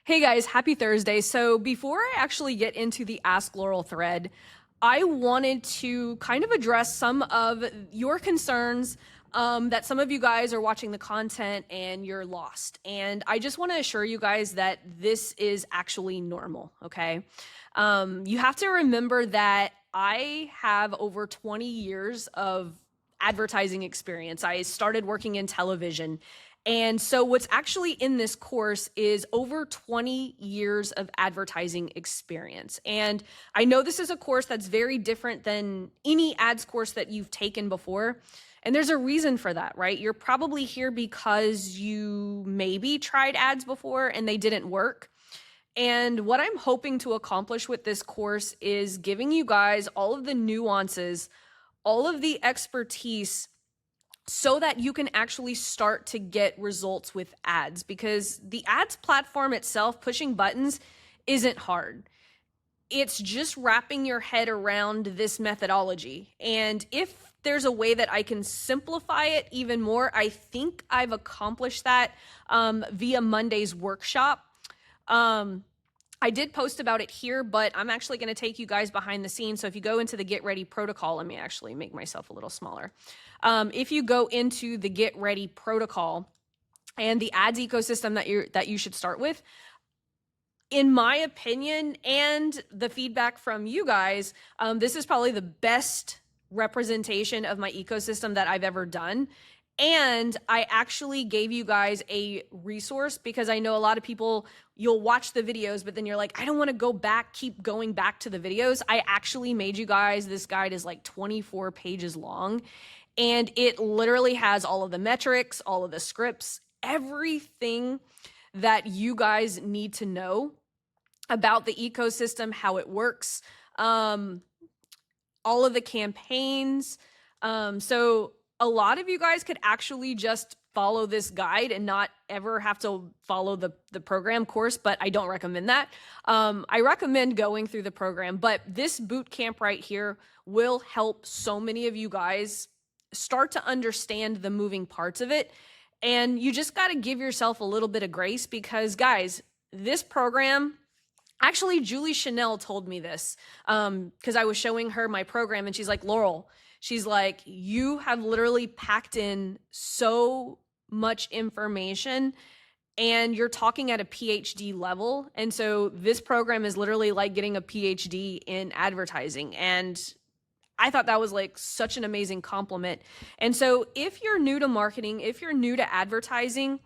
Hey guys, happy Thursday. So before I actually get into the Ask Laurel thread, I wanted to kind of address some of your concerns that some of you guys are watching the content and you're lost. And I just want to assure you guys that this is actually normal, okay? You have to remember that I have over 20 years of advertising experience. I started working in television. And so what's actually in this course is over 20 years of advertising experience. And I know this is a course that's very different than any ads course that you've taken before. And there's a reason for that, right? You're probably here because you maybe tried ads before and they didn't work. And what I'm hoping to accomplish with this course is giving you guys all of the nuances, all of the expertise so that you can actually start to get results with ads, because the ads platform itself, pushing buttons, isn't hard. It's just wrapping your head around this methodology. And if there's a way that I can simplify it even more, I think I've accomplished that via Monday's workshop. I did post about it here, but I'm actually going to take you guys behind the scenes. So if you go into the Get Ready protocol, let me actually make myself a little smaller. If you go into the Get Ready protocol and the ads ecosystem that you should start with, in my opinion and the feedback from you guys, this is probably the best representation of my ecosystem that I've ever done. And I actually gave you guys a resource because I know a lot of people, you'll watch the videos, but then you're like, I don't want to go back, keep going back to the videos. I actually made you guys, this guide is like 24 pages long, and it literally has all of the metrics, all of the scripts, everything that you guys need to know about the ecosystem, how it works, all of the campaigns. So a lot of you guys could actually just follow this guide and not ever have to follow the program course, but I don't recommend that. I recommend going through the program, but this boot camp right here will help so many of you guys start to understand the moving parts of it. And you just got to give yourself a little bit of grace because, guys, this program, actually, Julie Chanel told me this because I was showing her my program and she's like, Laurel, she's like, you have literally packed in so much information and you're talking at a PhD level. And so this program is literally like getting a PhD in advertising. And I thought that was like such an amazing compliment. And so if you're new to marketing, if you're new to advertising,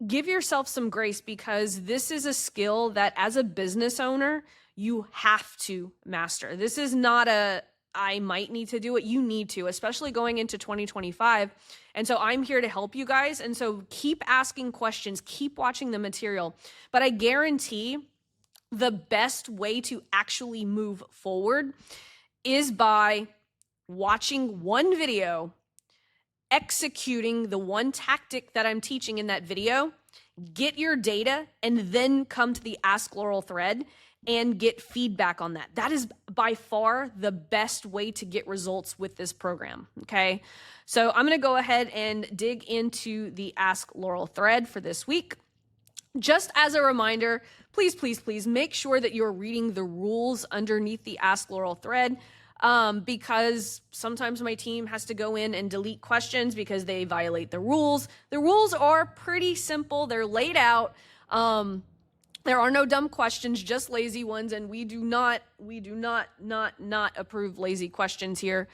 give yourself some grace because this is a skill that as a business owner, you have to master. This is not a, I might need to do it. You need to, especially going into 2025. And so I'm here to help you guys. And so keep asking questions, keep watching the material. But I guarantee the best way to actually move forward is by watching one video, executing the one tactic that I'm teaching in that video, get your data, and then come to the Ask Laurel thread and get feedback on that. That is by far the best way to get results with this program, okay? So I'm gonna go ahead and dig into the Ask Laurel thread for this week. Just as a reminder, please, please, please make sure that you're reading the rules underneath the Ask Laurel thread because sometimes my team has to go in and delete questions because they violate the rules. The rules are pretty simple. They're laid out. There are no dumb questions, just lazy ones, and we do not approve lazy questions here.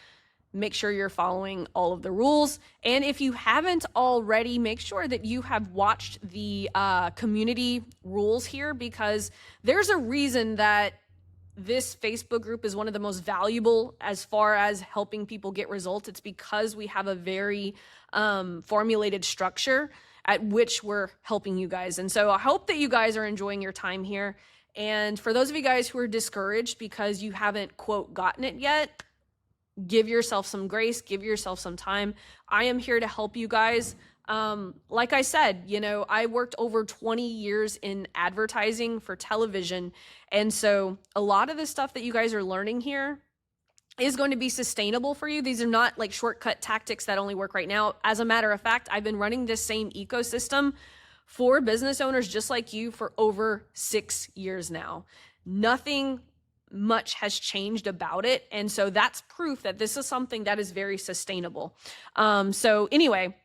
Make sure you're following all of the rules. And if you haven't already, make sure that you have watched the community rules here because there's a reason that this Facebook group is one of the most valuable as far as helping people get results. It's because we have a very formulated structure at which we're helping you guys. And so I hope that you guys are enjoying your time here. And for those of you guys who are discouraged because you haven't, quote, gotten it yet, give yourself some grace, give yourself some time. I am here to help you guys. Like I said, you know, I worked over 20 years in advertising for television. And so a lot of the stuff that you guys are learning here is going to be sustainable for you. These are not like shortcut tactics that only work right now. As a matter of fact, I've been running this same ecosystem for business owners just like you for over 6 years now. Nothing much has changed about it. And so that's proof that this is something that is very sustainable. So anyway,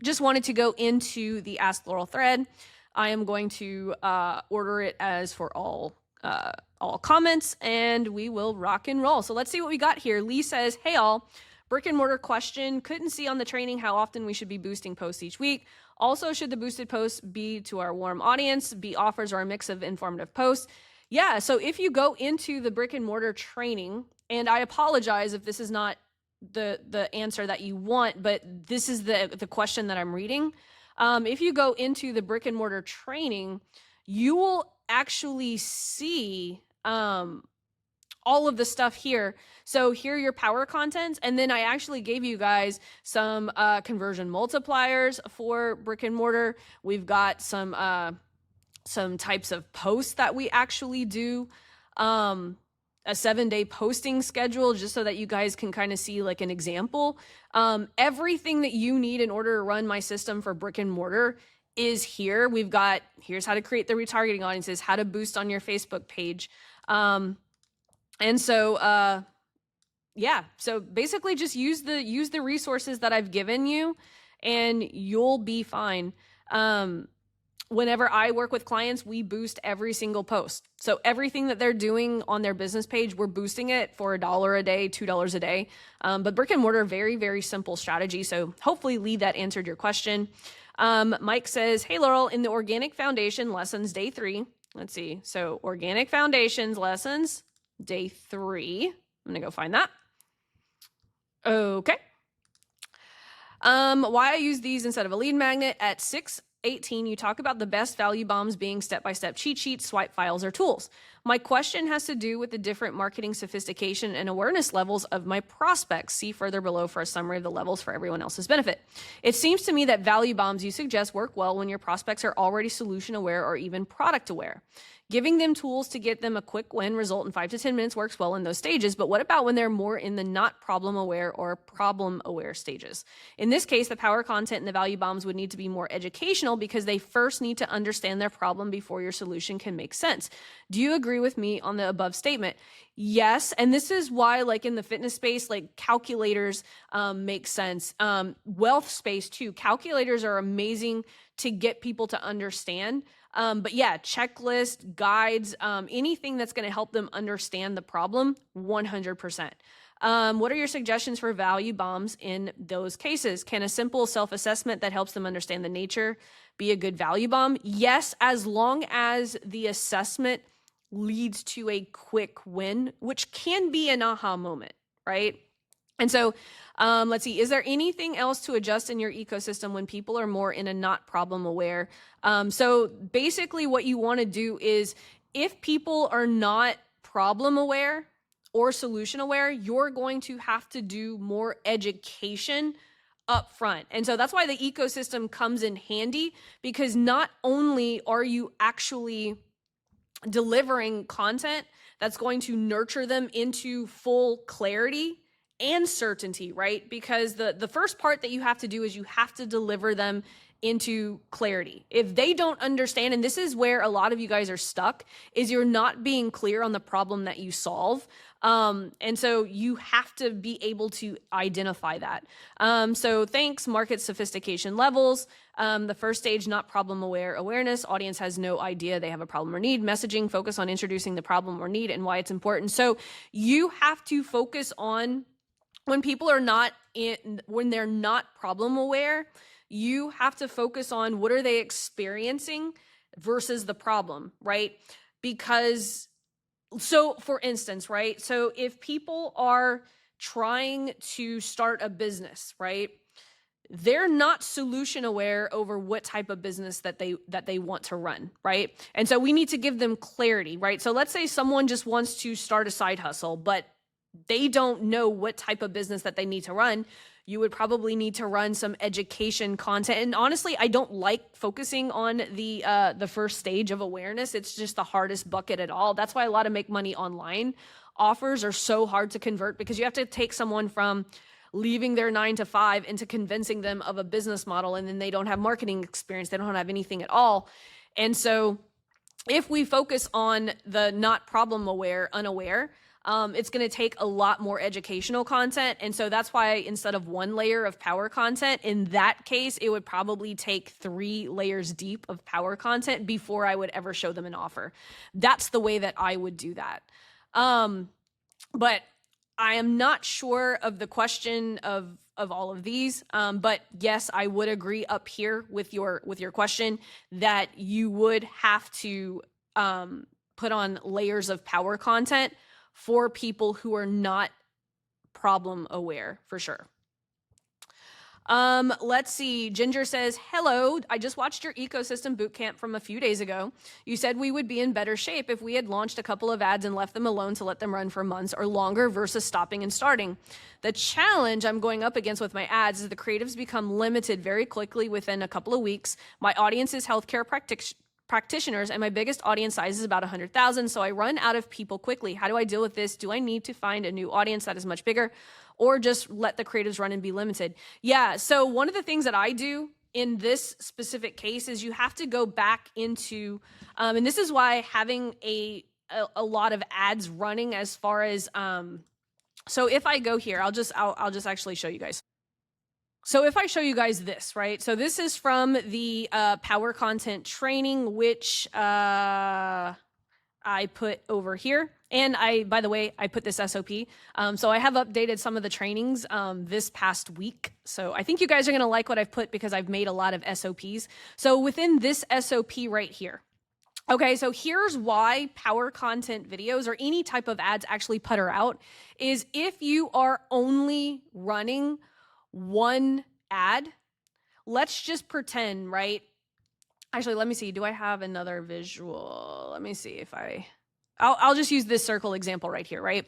just wanted to go into the Ask Laurel thread. I am going to order it as for all comments, and we will rock and roll. So let's see what we got here. Lee says, hey all, brick and mortar question. Couldn't see on the training how often we should be boosting posts each week. Also, should the boosted posts be to our warm audience, be offers, or a mix of informative posts? Yeah, so if you go into the brick and mortar training, and I apologize if this is not the answer that you want, but this is the question that I'm reading. If you go into the brick and mortar training, you will actually see all of the stuff here. So here are your power contents. And then I actually gave you guys some conversion multipliers for brick and mortar. We've got some types of posts that we actually do. A 7-day posting schedule, just so that you guys can kind of see like an example. Everything that you need in order to run my system for brick and mortar is here. We've got, here's how to create the retargeting audiences, how to boost on your Facebook page. And so, yeah, so basically just use the resources that I've given you and you'll be fine. Whenever I work with clients, we boost every single post. So everything that they're doing on their business page, we're boosting it for $1 a day, $2 a day. But brick and mortar, very, very simple strategy. So hopefully, Lee, that answered your question. Mike says, hey, Laurel, in the organic foundation lessons, day 3, let's see. So organic foundations lessons, day 3. I'm going to go find that. Okay. Why I use these instead of a lead magnet at 6:18, you talk about the best value bombs being step-by-step cheat sheets, swipe files, or tools. My question has to do with the different marketing sophistication and awareness levels of my prospects. See further below for a summary of the levels for everyone else's benefit. It seems to me that value bombs you suggest work well when your prospects are already solution aware or even product aware. Giving them tools to get them a quick win result in 5 to 10 minutes works well in those stages, but what about when they're more in the not problem aware or problem aware stages? In this case, the power content and the value bombs would need to be more educational because they first need to understand their problem before your solution can make sense. Do you agree with me on the above statement? Yes, and this is why, like in the fitness space, like calculators make sense. Wealth space too. Calculators are amazing to get people to understand. But yeah, checklist, guides, anything that's going to help them understand the problem, 100%. What are your suggestions for value bombs in those cases? Can a simple self-assessment that helps them understand the nature be a good value bomb? Yes, as long as the assessment leads to a quick win, which can be an aha moment, right? And so let's see, is there anything else to adjust in your ecosystem when people are more in a not problem aware? So basically what you want to do is if people are not problem aware or solution aware, you're going to have to do more education up front. And so that's why the ecosystem comes in handy, because not only are you actually delivering content that's going to nurture them into full clarity and certainty, right? Because the first part that you have to do is you have to deliver them into clarity. If they don't understand, and this is where a lot of you guys are stuck, is you're not being clear on the problem that you solve. And so you have to be able to identify that. So thanks, market sophistication levels. The first stage, not problem aware awareness. Audience has no idea they have a problem or need. Messaging, focus on introducing the problem or need and why it's important. So you have to focus on when people are not when they're not problem aware, you have to focus on what are they experiencing versus the problem, right? Because, so for instance, right? So if people are trying to start a business, right? They're not solution aware over what type of business that they want to run, right? And so we need to give them clarity, right? So let's say someone just wants to start a side hustle, but they don't know what type of business that they need to run. You would probably need to run some education content. And honestly, I don't like focusing on the first stage of awareness. It's just the hardest bucket at all. That's why a lot of make money online offers are so hard to convert, because you have to take someone from leaving their 9 to 5 into convincing them of a business model, and then they don't have marketing experience, they don't have anything at all. And so if we focus on the not problem aware, unaware, it's going to take a lot more educational content. And so that's why instead of 1 layer of power content, in that case, it would probably take 3 layers deep of power content before I would ever show them an offer. That's the way that I would do that. But I am not sure of the question of all of these. But yes, I would agree up here with your question that you would have to put on layers of power content for people who are not problem aware, for sure. Let's see. Ginger says, hello, I just watched your ecosystem bootcamp from a few days ago. You said we would be in better shape if we had launched a couple of ads and left them alone to let them run for months or longer versus stopping and starting. The challenge I'm going up against with my ads is the creatives become limited very quickly within a couple of weeks. My audience is healthcare practitioners, and my biggest audience size is about 100,000. So I run out of people quickly. How do I deal with this? Do I need to find a new audience that is much bigger, or just let the creatives run and be limited? Yeah. So one of the things that I do in this specific case is you have to go back into, and this is why having a lot of ads running as far as, so if I go here, I'll just actually show you guys. So if I show you guys this, right? So this is from the power content training, which I put over here. And by the way, I put this SOP. So I have updated some of the trainings this past week. So I think you guys are going to like what I've put because I've made a lot of SOPs. So within this SOP right here, okay, so here's why power content videos or any type of ads actually putter out is if you are only running 1 ad, let's just pretend, right? Actually, let me see. Do I have another visual? Let me see if I'll just use this circle example right here, right?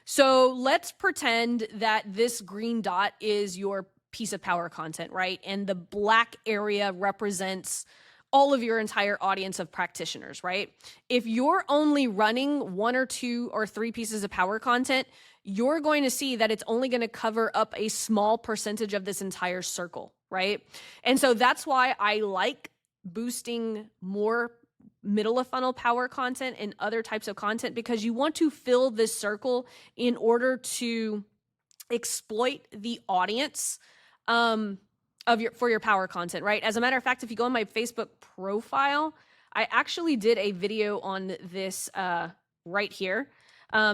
So let's pretend that this green dot is your piece of power content, right? And the black area represents all of your entire audience of practitioners, right? If you're only running 1 or 2 or 3 pieces of power content, you're going to see that it's only going to cover up a small percentage of this entire circle, right? And so that's why I like boosting more middle of funnel power content and other types of content, because you want to fill this circle in order to exploit the audience for your power content, right? As a matter of fact, if you go on my Facebook profile, I actually did a video on this right here,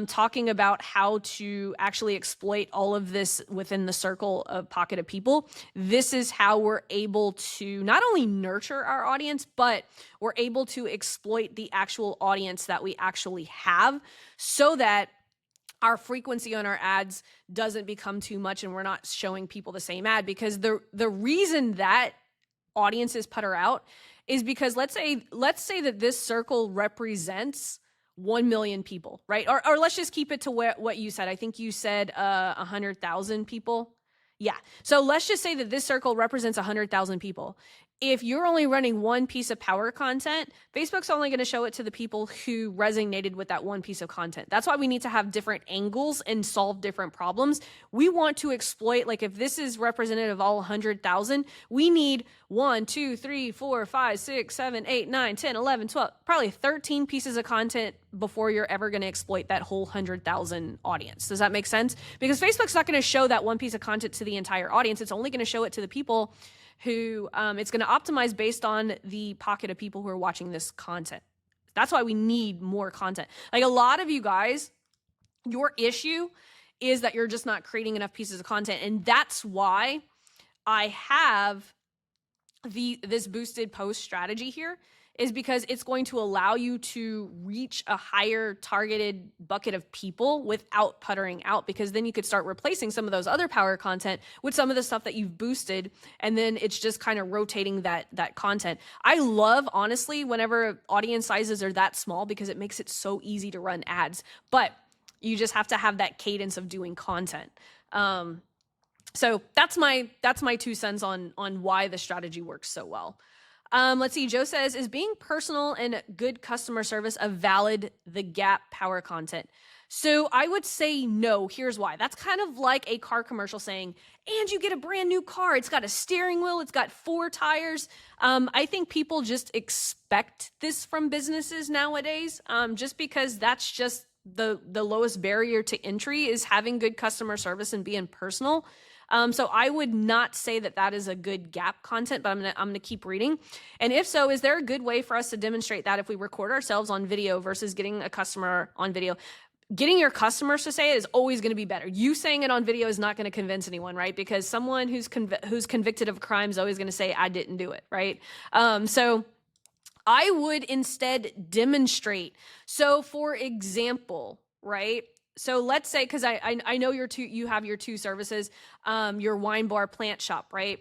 talking about how to actually exploit all of this within the circle of pocket of people. This is how we're able to not only nurture our audience, but we're able to exploit the actual audience that we actually have so that our frequency on our ads doesn't become too much and we're not showing people the same ad. Because the reason that audiences putter out is because let's say that this circle represents 1 million people, right? Or let's just keep it to what you said. I think you said 100,000 people. Yeah. So let's just say that this circle represents 100,000 people. If you're only running 1 piece of power content, Facebook's only going to show it to the people who resonated with that 1 piece of content. That's why we need to have different angles and solve different problems. We want to exploit, like if this is representative of all 100,000, we need 1, 2, 3, 4, 5, 6, 7, 8, 9, 10, 11, 12, probably 13 pieces of content before you're ever going to exploit that whole 100,000 audience. Does that make sense? Because Facebook's not going to show that 1 piece of content to the entire audience. It's only going to show it to the people who it's going to optimize based on the pocket of people who are watching this content. That's why we need more content. Like a lot of you guys, your issue is that you're just not creating enough pieces of content. And that's why I have this boosted post strategy here, is because it's going to allow you to reach a higher targeted bucket of people without puttering out, because then you could start replacing some of those other power content with some of the stuff that you've boosted, and then it's just kind of rotating that content. I love, honestly, whenever audience sizes are that small, because it makes it so easy to run ads, but you just have to have that cadence of doing content. So that's my 2 cents on why the strategy works so well. Let's see. Joe says, is being personal and good customer service a valid the gap power content? So I would say no. Here's why. That's kind of like a car commercial saying, and you get a brand new car. It's got a steering wheel. It's got 4 tires. I think people just expect this from businesses nowadays, just because that's just the lowest barrier to entry is having good customer service and being personal. So I would not say that that is a good gap content, but I'm gonna keep reading. And if so, is there a good way for us to demonstrate that if we record ourselves on video versus getting a customer on video? Getting your customers to say it is always going to be better. You saying it on video is not going to convince anyone, right? Because someone who's convicted of a crime is always going to say, I didn't do it, right? So I would instead demonstrate. So for example, right? So let's say, because I know you have your 2 services, your wine bar, plant shop, right?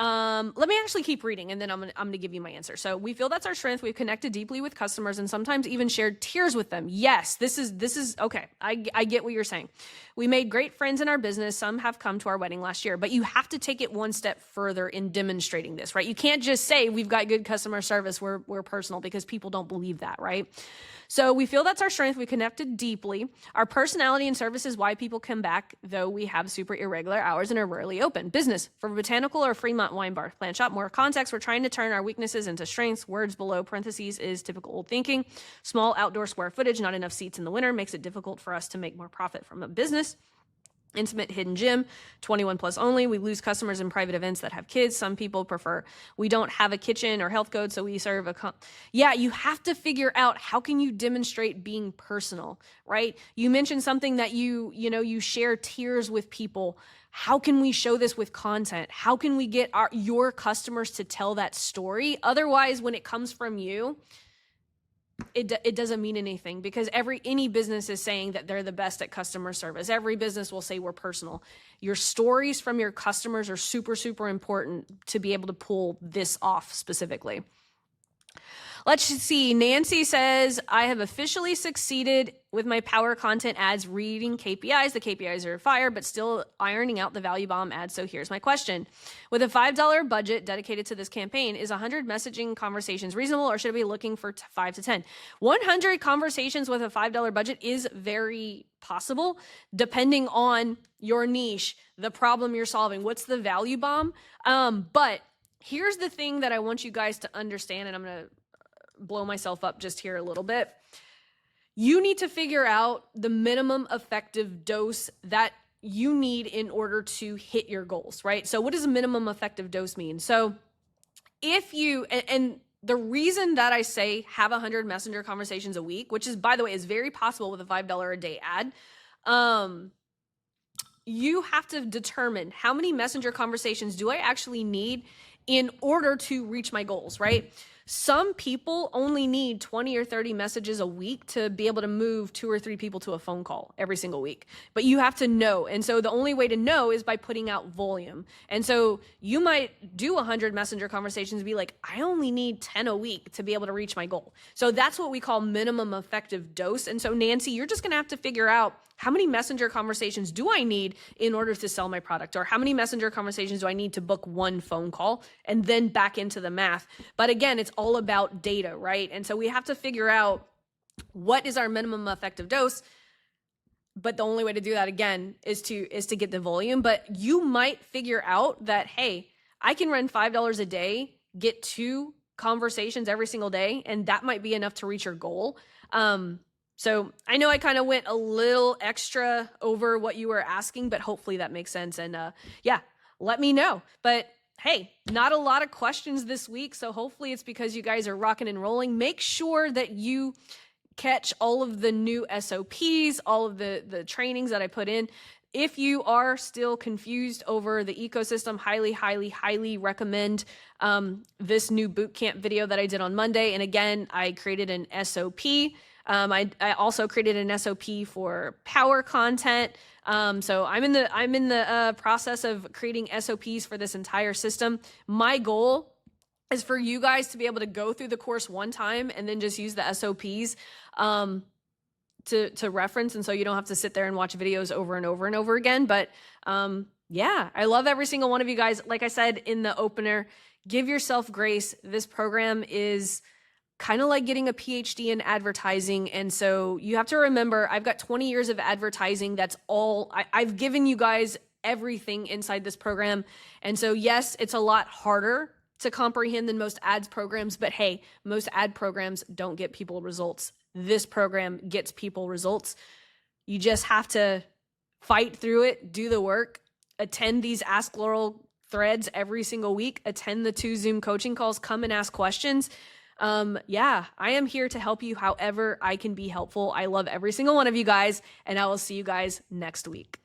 Let me actually keep reading, and then I'm gonna give you my answer. So we feel that's our strength. We've connected deeply with customers and sometimes even shared tears with them. Yes, this is okay. I get what you're saying. We made great friends in our business. Some have come to our wedding last year, but you have to take it one step further in demonstrating this, right? You can't just say we've got good customer service. We're personal, because people don't believe that, right? So we feel that's our strength. We connected deeply. Our personality and service is why people come back, though we have super irregular hours and are rarely open. Business for Botanical or Fremont Wine Bar, Plant Shop. More context. We're trying to turn our weaknesses into strengths. Words below parentheses is typical old thinking. Small outdoor square footage, not enough seats in the winter makes it difficult for us to make more profit from a business. Intimate hidden gym, 21 plus only. We lose customers in private events that have kids. Some people prefer we don't have a kitchen or health code, so we serve yeah, you have to figure out how can you demonstrate being personal, right? You mentioned something that you share tears with people. How can we show this with content? How can we get your customers to tell that story? Otherwise, when it comes from you, it doesn't mean anything, because any business is saying that they're the best at customer service. Every business will say we're personal. Your stories from your customers are super, super important to be able to pull this off specifically. Let's see. Nancy says, I have officially succeeded with my power content ads reading KPIs. The KPIs are fire, but still ironing out the value bomb ads. So here's my question. With a $5 budget dedicated to this campaign, is 100 messaging conversations reasonable, or should I be looking for 5 to 10? 100 conversations with a $5 budget is very possible, depending on your niche, the problem you're solving, what's the value bomb. But here's the thing that I want you guys to understand, and I'm going to blow myself up just here a little bit. You need to figure out the minimum effective dose that you need in order to hit your goals, right? So what does a minimum effective dose mean? So if you, and the reason that I say have 100 messenger conversations a week, which is, by the way, is very possible with a $5 a day ad, you have to determine how many messenger conversations do I actually need in order to reach my goals, right? Some people only need 20 or 30 messages a week to be able to move 2 or 3 people to a phone call every single week. But you have to know. And so the only way to know is by putting out volume. And so you might do 100 messenger conversations and be like, I only need 10 a week to be able to reach my goal. So that's what we call minimum effective dose. And so Nancy, you're just going to have to figure out, how many messenger conversations do I need in order to sell my product? Or how many messenger conversations do I need to book 1 phone call, and then back into the math? But again, it's all about data, right? And so we have to figure out what is our minimum effective dose. But the only way to do that, again, is to get the volume. But you might figure out that, hey, I can run $5 a day, get 2 conversations every single day, and that might be enough to reach your goal. So I know I kind of went a little extra over what you were asking, but hopefully that makes sense. And yeah, let me know. But hey, not a lot of questions this week, so hopefully it's because you guys are rocking and rolling. Make sure that you catch all of the new SOPs, all of the trainings that I put in. If you are still confused over the ecosystem, highly, highly, highly recommend this new bootcamp video that I did on Monday. And again, I created an SOP. I also created an SOP for power content. So I'm in the process of creating SOPs for this entire system. My goal is for you guys to be able to go through the course one time and then just use the SOPs to reference, and so you don't have to sit there and watch videos over and over and over again. But yeah, I love every single one of you guys. Like I said in the opener, give yourself grace. This program is kind of like getting a PhD in advertising. And so you have to remember, I've got 20 years of advertising. That's all I've given you guys, everything inside this program. And so, yes, it's a lot harder to comprehend than most ads programs, but hey, most ad programs don't get people results. This program gets people results. You just have to fight through it, do the work, attend these Ask Laurel threads every single week, attend the 2 Zoom coaching calls, come and ask questions. Yeah, I am here to help you however I can be helpful. I love every single one of you guys, and I will see you guys next week.